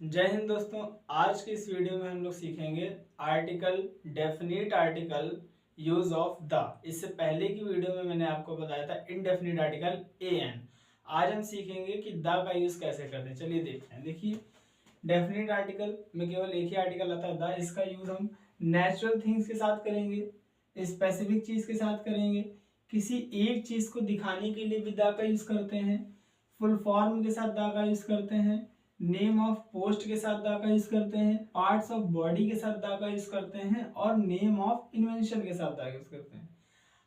जय हिंद दोस्तों। आज की इस वीडियो में हम लोग सीखेंगे article, definite article, use of the. इससे पहले की वीडियो में मैंने आपको बताया था इनडेफिनेट आर्टिकल एन। आज हम सीखेंगे कि द का यूज कैसे करते हैं। चलिए देखते हैं। देखिए, डेफिनेट आर्टिकल में केवल एक ही आर्टिकल आता है द। इसका यूज हम नेचुरल थिंग्स के साथ करेंगे, स्पेसिफिक चीज के साथ करेंगे, किसी एक चीज को दिखाने के लिए भी द का यूज करते हैं, फुल फॉर्म के साथ द का यूज करते हैं, नेम ऑफ पोस्ट के साथ द का यूज करते हैं, पार्ट्स ऑफ बॉडी के साथ द का यूज करते हैं और नेम ऑफ इन्वेंशन के साथ द का यूज करते हैं।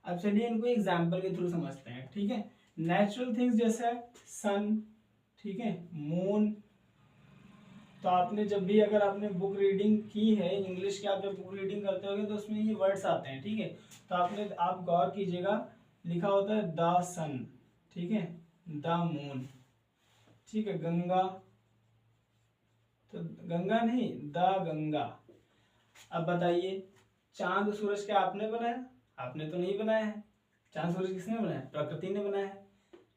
अब चलिए इनको एग्जाम्पल के थ्रू समझते हैं। ठीक है, नेचुरल थिंग्स जैसे सन, ठीक है, मून। तो आपने जब भी अगर आपने बुक रीडिंग की है इंग्लिश की, आप जब बुक रीडिंग करते होगे तो उसमें ये वर्ड्स आते हैं। ठीक है, तो आप गौर कीजिएगा, लिखा होता है द सन, ठीक है, द मून, ठीक है, गंगा, तो गंगा नहीं, द गंगा। अब बताइए, चांद सूरज क्या आपने बनाया? आपने तो नहीं बनाया है। चांद सूरज किसने बनाया? प्रकृति ने बनाया है।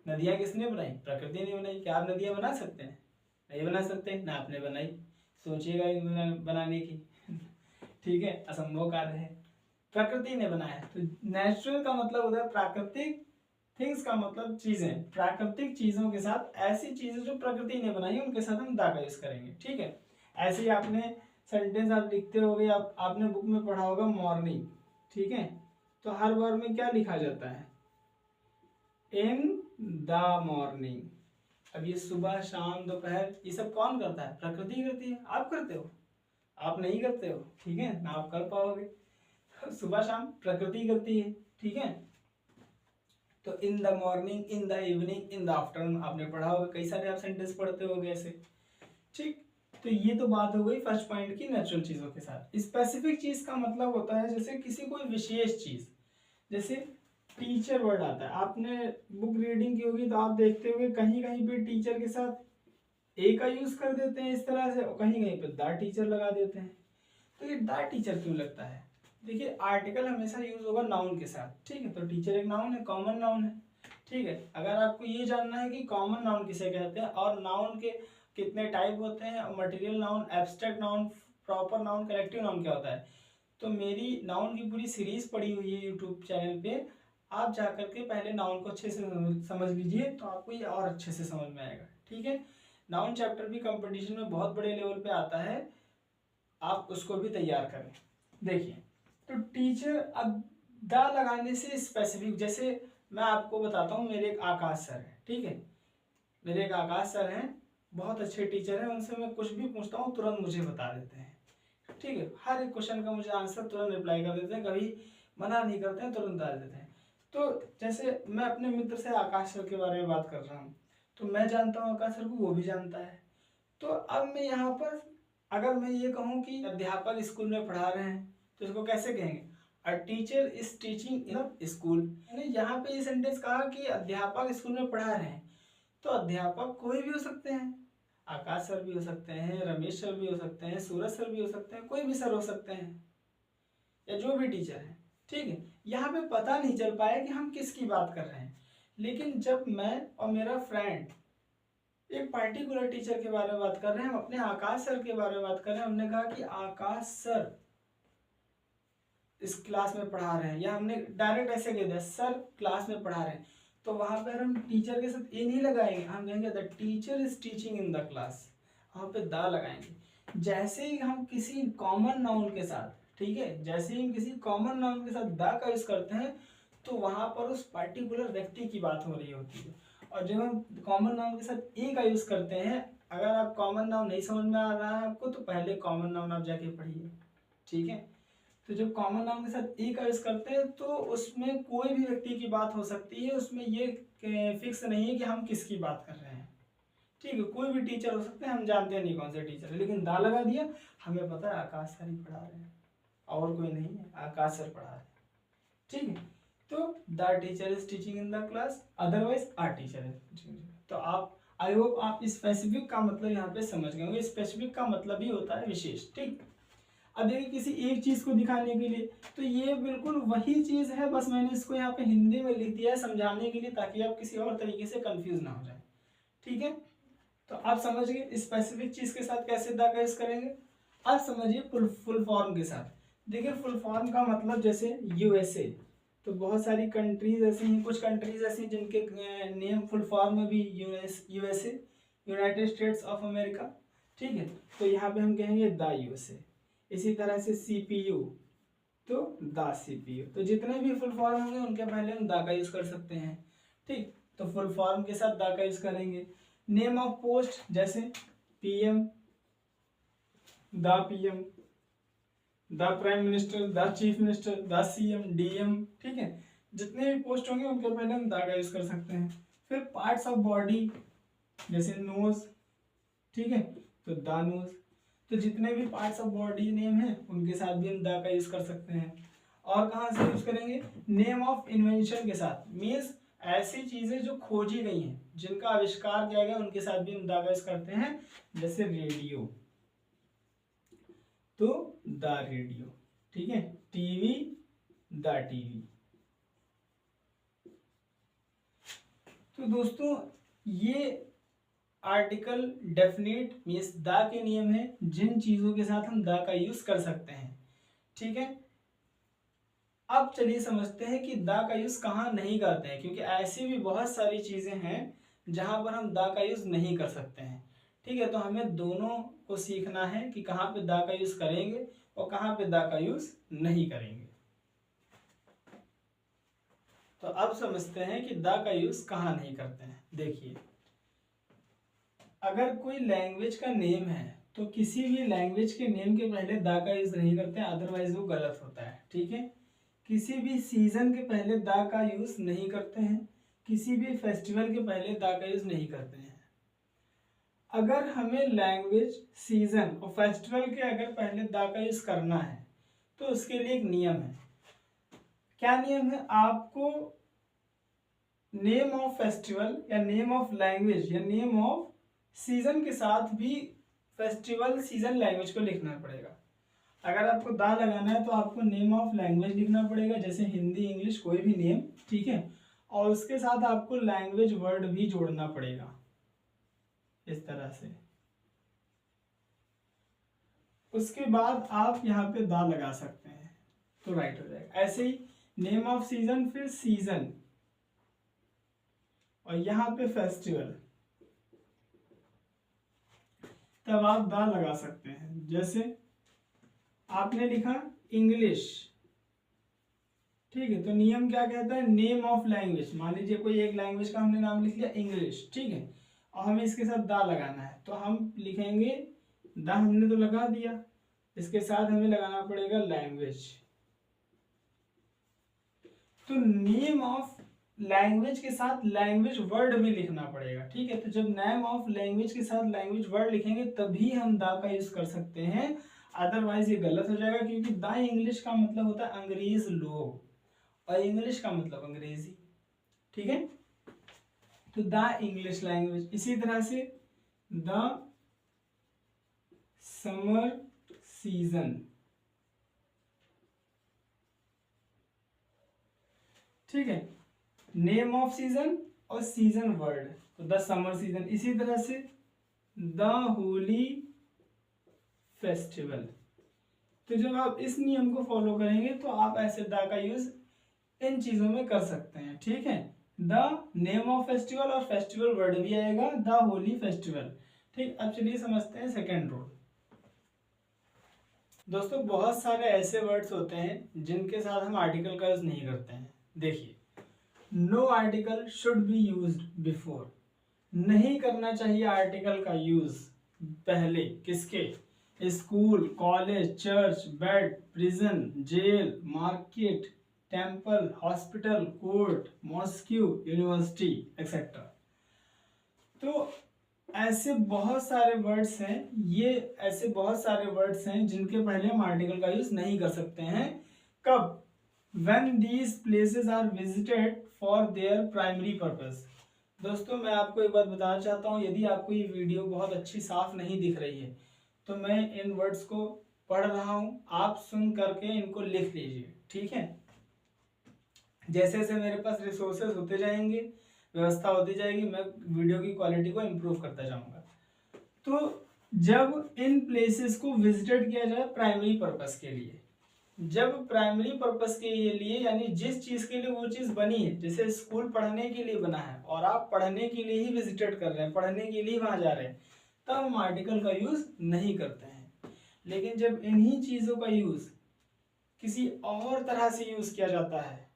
नदियां किसने बनाई? प्रकृति ने बनाई। क्या आप नदियां बना सकते हैं? नहीं बना सकते ना, आपने बनाई। सोचिएगा बनाने की ठीक है, असंभव कार्य है, प्रकृति ने बनाया है। तो नेचुरल का मतलब होता है प्राकृतिक, थिंग्स का मतलब चीजें, प्राकृतिक चीजों के साथ ऐसी चीजें जो प्रकृति ने बनाई उनके साथ हम दा का यूज करेंगे। ठीक है, ऐसे ही आपने सेंटेंस आप लिखते होगे, आपने बुक में पढ़ा होगा मॉर्निंग, ठीक है, तो हर बार में क्या लिखा जाता है? In the morning. अब ये सुबह, शाम, दोपहर, ये सब कौन करता है? प्रकृति करती है। आप करते हो? आप नहीं करते हो, ठीक है ना, आप कर पाओगे। सुबह शाम प्रकृति करती है, ठीक है। तो in the morning, in the evening, in the afternoon आपने पढ़ा होगा, कई सारे आप सेंटेंस पढ़ते होगे ऐसे। ठीक, तो ये तो बात हो गई फर्स्ट पॉइंट की, नेचुरल चीजों के साथ। स्पेसिफिक चीज का मतलब होता है जैसे किसी कोई विशेष चीज, जैसे टीचर वर्ड आता है। आपने बुक रीडिंग की होगी तो आप देखते होगे कहीं कहीं पे टीचर के साथ ए का यूज कर देते हैं इस तरह से, और कहीं कहीं पे द टीचर लगा देते हैं। तो ये द टीचर क्यों लगता है? देखिए, आर्टिकल हमेशा यूज होगा नाउन के साथ, ठीक है, तो टीचर एक नाउन है, कॉमन नाउन है। ठीक है, अगर आपको ये जानना है कि कॉमन नाउन किसे कहते हैं और नाउन के कितने टाइप होते हैं, material noun, abstract noun, proper noun, collective noun क्या होता है, तो मेरी नाउन की पूरी सीरीज पड़ी हुई है यूट्यूब चैनल पे। आप जाकर के पहले नाउन को अच्छे से समझ लीजिए, तो आपको ये और अच्छे से समझ में आएगा। ठीक है, नाउन चैप्टर भी कंपटीशन में बहुत बड़े लेवल पे आता है, आप उसको भी तैयार करें। देखिए, तो टीचर, अब द लगाने से स्पेसिफिक, जैसे मैं आपको बताता हूँ, मेरे एक आकाश सर है, ठीक है, मेरे एक आकाश सर हैं, बहुत अच्छे टीचर हैं, उनसे मैं कुछ भी पूछता हूँ तुरंत मुझे बता देते हैं। ठीक है, हर एक क्वेश्चन का मुझे आंसर तुरंत रिप्लाई कर देते हैं, कभी मना नहीं करते हैं, तुरंत बता देते हैं। तो जैसे मैं अपने मित्र से आकाश सर के बारे में बात कर रहा हूँ, तो मैं जानता हूँ आकाश सर को, वो भी जानता है। तो अब मैं यहाँ पर अगर मैं ये कहूँ कि अध्यापक स्कूल में पढ़ा रहे हैं, तो इसको कैसे कहेंगे? A teacher is teaching in school. मैंने यहाँ पे ये सेंटेंस कहा कि अध्यापक स्कूल में पढ़ा रहे हैं, तो अध्यापक कोई भी हो सकते हैं, आकाश सर भी हो सकते हैं, रमेश सर भी हो सकते हैं, सूरज सर भी हो सकते हैं, कोई भी सर हो सकते हैं, या जो भी टीचर है। ठीक है, यहाँ पे पता नहीं चल पाया कि हम किसकी बात कर रहे हैं। लेकिन जब मैं और मेरा फ्रेंड एक पर्टिकुलर टीचर के बारे में बात कर रहे हैं, हम अपने आकाश सर के बारे में बात कर रहे हैं, हमने कहा कि आकाश सर इस क्लास में पढ़ा रहे हैं, या हमने डायरेक्ट ऐसे कह दिया सर क्लास में पढ़ा रहे हैं, तो वहां पर हम टीचर के साथ ए नहीं लगाएंगे, हम कहेंगे the teacher is teaching in the class, वहां पे द लगाएंगे। जैसे ही हम किसी कॉमन नाउन के साथ, ठीक है, जैसे ही हम किसी कॉमन नाउन के साथ द का यूज करते हैं, तो वहां पर उस पर्टिकुलर व्यक्ति की बात हो रही होती है। और जब हम कॉमन नाउन के साथ ए का यूज करते हैं, अगर आप कॉमन नाउन नहीं समझ में आ रहा है आपको, तो पहले कॉमन नाउन आप जाके पढ़िए। ठीक है, तो जब कॉमन नाउन के साथ ए का यूज करते हैं, तो उसमें कोई भी व्यक्ति की बात हो सकती है, उसमें ये फिक्स नहीं है कि हम किसकी बात कर रहे हैं। ठीक है, कोई भी टीचर हो सकते हैं, हम जानते नहीं कौन से टीचर है, लेकिन दा लगा दिया, हमें पता है आकाश सर ही पढ़ा रहे हैं, और कोई नहीं है, आकाश सर पढ़ा रहे हैं। ठीक है, तो the teacher is teaching in the class, otherwise our teacher is teaching. तो आप, आई होप आप स्पेसिफिक का मतलब यहाँ पे समझ गए होंगे। स्पेसिफिक का मतलब ही होता है विशेष। ठीक, अब देखिए किसी एक चीज को दिखाने के लिए, तो ये बिल्कुल वही चीज है, बस मैंने इसको यहाँ पे हिंदी में लिख दिया है समझाने के लिए, ताकि आप किसी और तरीके से कंफ्यूज ना हो जाए। ठीक है, तो आप समझ गए स्पेसिफिक चीज के साथ कैसे द का यूज करेंगे। अब समझिए फुल फॉर्म के साथ। देखिए फुल फॉर्म का मतलब जैसे यूएसए, तो बहुत सारी कंट्रीज ऐसी हैं, कुछ कंट्रीज ऐसी हैं जिनके नेम फुल फॉर्म में भी USA, United states of America, ठीक है। तो यहाँ पे हम कहेंगे द यूएसए। इसी तरह से सीपीयू, तो द सीपीयू। तो जितने भी फुल फॉर्म होंगे उनके पहले हम द का यूज कर सकते हैं, ठीक। तो फुल फॉर्म के साथ द का यूज करेंगे। नेम ऑफ पोस्ट जैसे PM, the PM, the prime minister, the chief minister, the CM, DM, ठीक है। जितने भी पोस्ट होंगे उनके पहले हम द का यूज कर सकते हैं। फिर पार्ट्स ऑफ बॉडी जैसे नोज, ठीक है, तो द नोज। तो जितने भी पार्ट्स ऑफ बॉडी नेम है उनके साथ भी हम द का यूज कर सकते हैं। और कहाँ से यूज करेंगे, नेम ऑफ इन्वेंशन के साथ, मीन्स ऐसी चीजें जो खोजी गई हैं, जिनका आविष्कार किया गया, उनके साथ भी हम द का यूज करते हैं। जैसे रेडियो, तो द रेडियो, ठीक है। TV, the TV. तो दोस्तों ये आर्टिकल डेफिनेट मीन्स द के नियम है, जिन चीजों के साथ हम द का यूज कर सकते हैं, ठीक है। अब चलिए समझते हैं कि द का यूज कहाँ नहीं करते हैं, क्योंकि ऐसी भी बहुत सारी चीजें हैं जहां पर हम द का यूज नहीं कर सकते हैं, ठीक है। तो हमें दोनों को सीखना है कि कहाँ पे द का यूज करेंगे और कहाँ पे द का यूज नहीं करेंगे। तो अब समझते हैं कि द का यूज कहाँ नहीं करते हैं। देखिए अगर कोई लैंग्वेज का नेम है तो किसी भी लैंग्वेज के नेम के पहले द का यूज नहीं करते हैं, अदरवाइज वो गलत होता है, ठीक है। किसी भी सीजन के पहले द का यूज नहीं करते हैं, किसी भी फेस्टिवल के पहले द का यूज नहीं करते हैं। अगर हमें लैंग्वेज, सीजन और फेस्टिवल के अगर पहले द का यूज करना है तो उसके लिए एक नियम है। क्या नियम है, आपको नेम ऑफ फेस्टिवल या नेम ऑफ लैंग्वेज या नेम ऑफ सीजन के साथ भी फेस्टिवल, सीजन, लैंग्वेज को लिखना पड़ेगा। अगर आपको द लगाना है तो आपको नेम ऑफ लैंग्वेज लिखना पड़ेगा, जैसे हिंदी, इंग्लिश, कोई भी नेम, ठीक है। और उसके साथ आपको लैंग्वेज वर्ड भी जोड़ना पड़ेगा इस तरह से। उसके बाद आप यहाँ पे द लगा सकते हैं तो राइट हो जाएगा। ऐसे ही नेम ऑफ सीजन, फिर सीजन, और यहाँ पे फेस्टिवल, तब आप द लगा सकते हैं। जैसे आपने लिखा इंग्लिश, ठीक है, तो नियम क्या कहता है, नेम ऑफ लैंग्वेज। मान लीजिए कोई एक लैंग्वेज का हमने नाम लिख लिया इंग्लिश, ठीक है, और हमें इसके साथ द लगाना है, तो हम लिखेंगे द, हमने तो लगा दिया, इसके साथ हमें लगाना पड़ेगा लैंग्वेज। तो नेम ऑफ लैंग्वेज के साथ लैंग्वेज वर्ड भी लिखना पड़ेगा, ठीक है। तो जब नेम ऑफ लैंग्वेज के साथ लैंग्वेज वर्ड लिखेंगे तभी हम द का यूज कर सकते हैं, अदरवाइज ये गलत हो जाएगा, क्योंकि द इंग्लिश का मतलब होता है अंग्रेज लोग, और इंग्लिश का मतलब अंग्रेजी, ठीक है। तो द इंग्लिश लैंग्वेज। इसी तरह से द समर सीजन, ठीक है, नेम ऑफ सीजन और सीजन वर्ड, तो द समर सीजन। इसी तरह से द होली फेस्टिवल। तो जब आप इस नियम को फॉलो करेंगे तो आप ऐसे द का यूज इन चीजों में कर सकते हैं, ठीक है। द नेम ऑफ फेस्टिवल और फेस्टिवल वर्ड भी आएगा, द होली फेस्टिवल, ठीक। अब चलिए समझते हैं सेकेंड रूल। दोस्तों बहुत सारे ऐसे वर्ड्स होते हैं जिनके साथ हम आर्टिकल का यूज नहीं करते हैं। देखिए no article should be used before, नहीं करना चाहिए आर्टिकल का यूज पहले, किसके, school, college, church, bed, prison, jail, market, temple, hospital, court, mosque, university etcetera. तो ऐसे बहुत सारे वर्ड्स हैं, ये ऐसे बहुत सारे वर्ड्स हैं जिनके पहले हम आर्टिकल का यूज नहीं कर सकते हैं। कब, when these places are visited for their primary purpose। दोस्तों मैं आपको एक बात बताना चाहता हूँ, यदि आपको ये वीडियो बहुत अच्छी साफ नहीं दिख रही है तो मैं इन वर्ड्स को पढ़ रहा हूँ, आप सुन करके इनको लिख लीजिए, ठीक है। जैसे जैसे मेरे पास रिसोर्सेज होते जाएंगे, व्यवस्था होती जाएगी, मैं वीडियो की क्वालिटी को इम्प्रूव करता जाऊंगा। तो जब इन प्लेसेस को विजिटेड किया जाए प्राइमरी पर्पस के लिए, जब प्राइमरी पर्पस के लिए यानी जिस चीज के लिए वो चीज बनी है, जैसे स्कूल पढ़ने के लिए बना है और आप पढ़ने के लिए ही विजिटेड कर रहे हैं, पढ़ने के लिए वहां जा रहे हैं, तब हम आर्टिकल का यूज नहीं करते हैं। लेकिन जब इन्हीं चीजों का यूज किसी और तरह से यूज किया जाता है,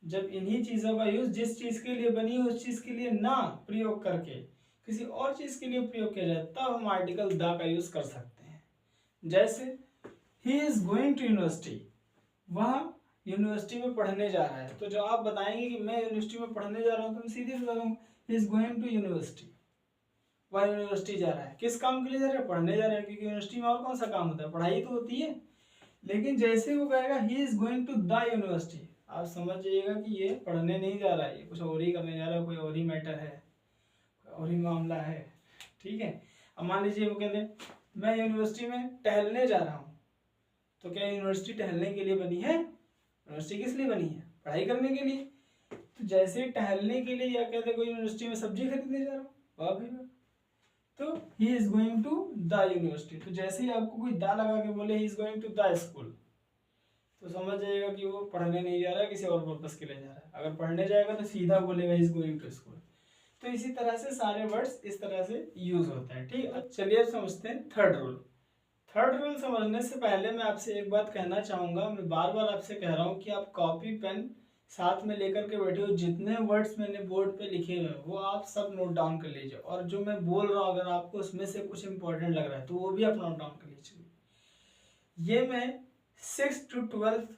जब इन्हीं चीजों का यूज जिस चीज के लिए बनी है उस चीज के लिए ना प्रयोग करके किसी और चीज के लिए प्रयोग किया जाए, तब हम आर्टिकल द का यूज कर सकते हैं। जैसे he is going to university, वह यूनिवर्सिटी में पढ़ने जा रहा है, तो जो आप बताएंगे कि मैं यूनिवर्सिटी में पढ़ने जा रहा हूँ, तो मैं सीधे से बताऊंगा he is going to university. वह यूनिवर्सिटी जा रहा है, किस काम के लिए जा रहा है? पढ़ने जा रहा है, क्योंकि यूनिवर्सिटी में और कौन सा काम होता है? पढ़ाई तो होती है। लेकिन जैसे वो कहेगा he is going to the university, आप समझ जाइएगा कि ये पढ़ने नहीं जा रहा है, ये कुछ और ही करने जा रहा है, कोई और ही मैटर है, कोई और ही मामला है। ठीक है। अब मान लीजिए वो कहते हैं मैं यूनिवर्सिटी में टहलने जा रहा हूँ, तो क्या यूनिवर्सिटी टहलने के लिए बनी है? यूनिवर्सिटी किस लिए बनी है? पढ़ाई करने के लिए। तो जैसे टहलने के लिए या कहते कोई यूनिवर्सिटी में सब्जी खरीदने जा रहा हूँ, वाह भाई वाह, तो he is going to the university. तो जैसे ही आपको कोई दा लगा के बोले he is going to the school, तो समझ जाइएगा कि वो पढ़ने नहीं जा रहा है, किसी और पर्पस के लिए जा रहा है। अगर पढ़ने जाएगा तो सीधा बोलेगा he is going to school. तो इसी तरह से सारे वर्ड्स इस तरह से यूज होते हैं। ठीक है। चलिए अब समझते हैं थर्ड रूल। थर्ड रूल समझने से पहले मैं आपसे एक बात कहना चाहूंगा, मैं बार बार आपसे कह रहा हूँ कि आप कॉपी पेन साथ में लेकर के बैठे हो, जितने वर्ड्स मैंने बोर्ड पे लिखे हुए हैं वो आप सब नोट डाउन कर लीजिए, और जो मैं बोल रहा हूँ अगर आपको उसमें से कुछ इंपॉर्टेंट लग रहा है तो वो भी आप नोट डाउन कर लीजिए। ये मैं 6th to 12th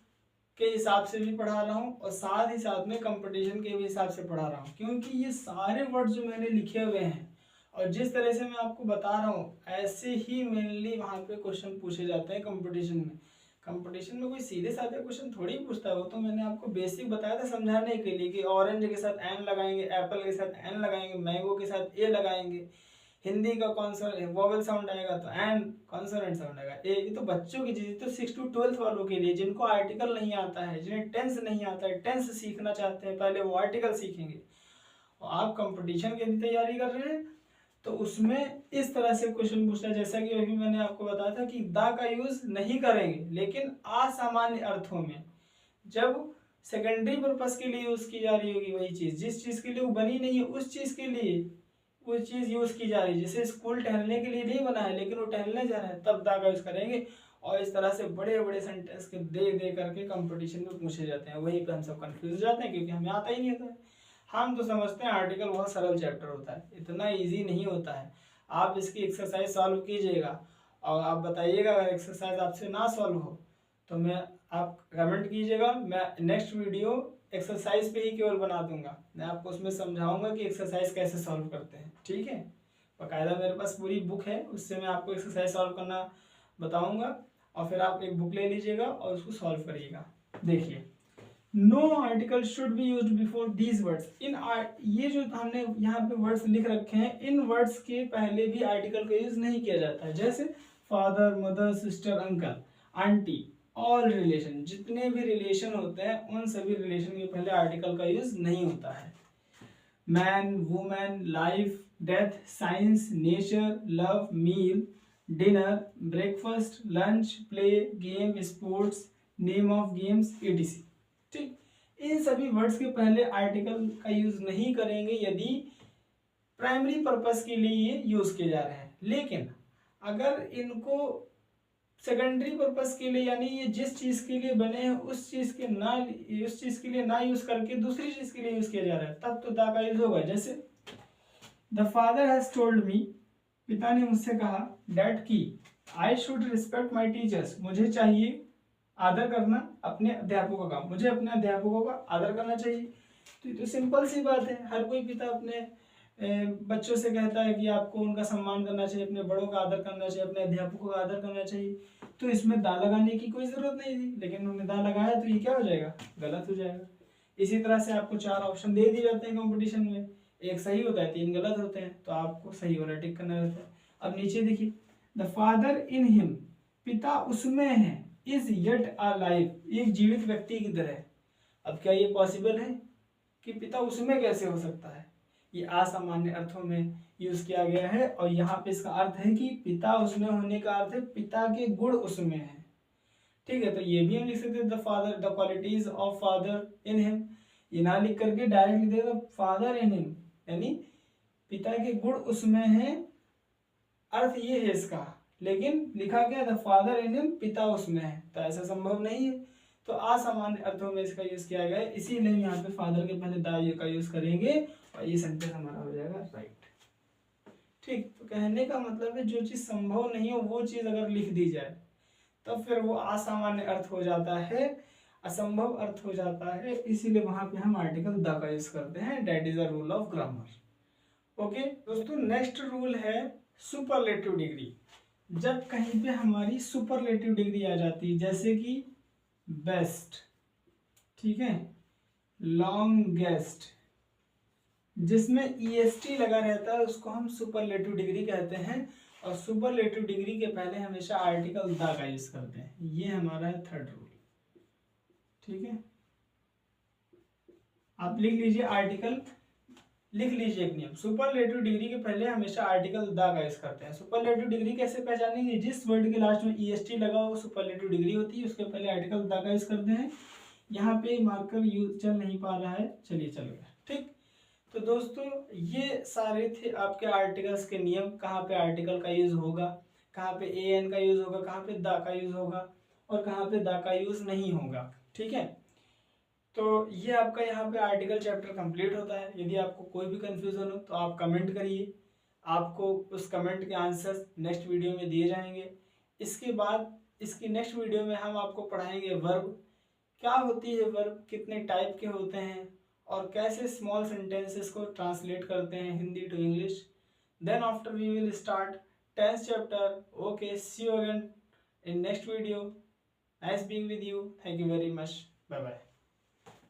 के हिसाब से भी पढ़ा रहा हूँ और साथ ही साथ में कंपटीशन के भी हिसाब से पढ़ा रहा हूँ, क्योंकि ये सारे वर्ड जो मैंने लिखे हुए हैं और जिस तरह से मैं आपको बता रहा हूँ ऐसे ही मेनली वहाँ पे क्वेश्चन पूछे जाते हैं कंपटीशन में। कंपटीशन में कोई सीधे साधे क्वेश्चन थोड़ी पूछता है, वो तो मैंने आपको बेसिक बताया था समझाने के लिए कि ऑरेंज के साथ एन लगाएंगे, एप्पल के साथ एन लगाएंगे, मैंगो के साथ ए लगाएंगे, हिंदी का कॉन्सोनेंट वोवेल साउंड आएगा तो एन, कॉन्सोनेंट साउंड आएगा ए। ये तो बच्चों की चीज, तो 6 to 12th वालों के लिए जिनको आर्टिकल नहीं आता है, जिन्हें टेंस नहीं आता है, टेंस सीखना चाहते हैं, पहले वो आर्टिकल सीखेंगे। और आप कंपटीशन की तैयारी कर रहे हैं तो उसमें इस तरह से क्वेश्चन पूछता है, जैसा कि अभी मैंने आपको बताया था कि द का यूज नहीं करेंगे, लेकिन असामान्य अर्थों में जब सेकेंडरी पर्पस के लिए यूज की जा रही होगी वही चीज, जिस चीज के लिए वो बनी नहीं है उस चीज के लिए वो चीज यूज की जा रही है। जैसे स्कूल टहलने के लिए नहीं बना है लेकिन वो टहलने जा रहा है, तब द का यूज करेंगे। और इस तरह से बड़े बड़े सेंटेंस के दे करके कंपटीशन में पूछे जाते हैं, वहीं पे हम सब कंफ्यूज हो जाते हैं क्योंकि हमें आता ही नहीं होता है। हम तो समझते हैं आर्टिकल बहुत सरल चैप्टर होता है, इतना इजी नहीं होता है। आप इसकी एक्सरसाइज सॉल्व कीजिएगा और आप बताइएगा, अगर एक्सरसाइज आपसे ना सॉल्व हो तो मैं आप कमेंट कीजिएगा, मैं नेक्स्ट वीडियो एक्सरसाइज पे ही केवल बना दूंगा, मैं आपको उसमें समझाऊंगा कि एक्सरसाइज कैसे सॉल्व करते हैं। ठीक है। बाकायदा मेरे पास पूरी बुक है, उससे मैं आपको एक्सरसाइज सॉल्व करना बताऊंगा और फिर आप एक बुक ले लीजिएगा और उसको सॉल्व करिएगा। देखिए, no article should be used before these words. ये जो हमने यहाँ पे वर्ड्स लिख रखे हैं, इन वर्ड्स के पहले भी आर्टिकल का यूज नहीं किया जाता है। जैसे father, mother, sister, uncle, aunty, all relation, जितने भी रिलेशन होते हैं उन सभी रिलेशन के पहले आर्टिकल का यूज नहीं होता है। Man, women, life, death, science, nature, love, meal, dinner, breakfast, lunch, play, game, sports, name of games, etc। ठीक, इन सभी वर्ड्स के पहले आर्टिकल का यूज नहीं करेंगे यदि प्राइमरी पर्पस के लिए ये यूज किए जा रहे हैं। लेकिन अगर इनको सेकेंडरी पर्पस के लिए यानी ये जिस चीज के लिए बने हैं उस चीज के लिए ना यूज करके दूसरी चीज के लिए यूज किया जा रहा है, तब तो दा का यूज होगा। जैसे the father has told me, पिता ने मुझसे कहा, डैट की I should respect my teachers, मुझे चाहिए आदर करना अपने अध्यापकों का, मुझे अपने अध्यापकों का आदर करना चाहिए। तो ये तो सिंपल सी बात है, हर कोई पिता अपने बच्चों से कहता है कि आपको उनका सम्मान करना चाहिए, अपने बड़ों का आदर करना चाहिए, अपने अध्यापकों का आदर करना चाहिए। तो इसमें दा लगाने की कोई जरूरत नहीं थी, लेकिन उन्होंने दा लगाया तो ये क्या हो जाएगा, गलत हो जाएगा। इसी तरह से आपको 4 ऑप्शन दे दिए जाते हैं कंपटीशन में, एक सही होता है 3 गलत होते हैं, तो आपको सही वाला टिक करना रहता है। अब नीचे देखिए, द फादर इन हिम, पिता उसमें है, इज येट अलाइव, एक जीवित व्यक्ति की तरह। अब क्या ये पॉसिबल है कि पिता उसमें कैसे हो सकता है? ये असामान्य अर्थों में यूज किया गया है। और यहाँ पे इसका अर्थ है कि पिता उसमें होने का अर्थ है पिता के गुण उसमें है। ठीक है, तो ये भी हम लिख सकते हैं the father, the qualities of father in him. ये ना लिख करके डायरेक्ट लिख देगा फादर इन हिम, यानी पिता के गुण उसमें है, अर्थ ये है इसका। लेकिन लिखा गया द फादर इन हिम, पिता उसमें है, तो ऐसा संभव नहीं है। तो असामान्य अर्थों में इसका यूज किया गया है, इसीलिए हम यहाँ पे फादर के पहले द का यूज करेंगे और ये सेंटेंस हमारा हो जाएगा राइट। ठीक, तो कहने का मतलब है जो चीज संभव नहीं हो वो चीज अगर लिख दी जाए तो फिर वो असामान्य अर्थ हो जाता है, असंभव अर्थ हो जाता है, इसीलिए वहां पे हम आर्टिकल द का यूज करते हैं। That is a rule of grammar. Okay दोस्तों, नेक्स्ट रूल है सुपरलेटिव डिग्री। जब कहीं पे हमारी सुपरलेटिव डिग्री आ जाती है, जैसे कि बेस्ट, ठीक है, लॉन्गेस्ट, जिसमें EST लगा रहता है उसको हम सुपरलेटिव डिग्री कहते हैं। और सुपरलेटिव डिग्री के पहले हमेशा आर्टिकल द का यूज करते हैं। ये हमारा है थर्ड रूल। ठीक है, आप लिख लीजिए आर्टिकल, लिख लीजिए एक नियम, सुपरलेटिव डिग्री के पहले हमेशा आर्टिकल द का यूज करते हैं। सुपरलेटिव डिग्री कैसे पहचानेंगे? जिस वर्ड के लास्ट में EST लगा हो सुपरलेटिव डिग्री होती है, उसके पहले आर्टिकल द का यूज करते हैं। यहाँ पे मार्कर यूज चल नहीं पा रहा है, चलिए चल गया। ठीक, तो दोस्तों ये सारे थे आपके आर्टिकल्स के नियम, कहाँ पे आर्टिकल का यूज होगा, कहाँ पे an का यूज होगा, कहाँ पे द का यूज होगा और कहाँ पे द का यूज नहीं होगा। ठीक है, तो ये आपका यहाँ पे आर्टिकल चैप्टर कंप्लीट होता है। यदि आपको कोई भी कंफ्यूजन हो तो आप कमेंट करिए, आपको उस कमेंट के आंसर्स नेक्स्ट वीडियो में दिए जाएंगे। इसके बाद इसकी नेक्स्ट वीडियो में हम आपको पढ़ाएंगे वर्ब, क्या होती है वर्ब, कितने टाइप के होते हैं और कैसे स्मॉल सेंटेंसेस को ट्रांसलेट करते हैं Hindi to English. Then after we will start 10th chapter. Okay, see you again in next video. Nice being with you, thank you very much, bye bye.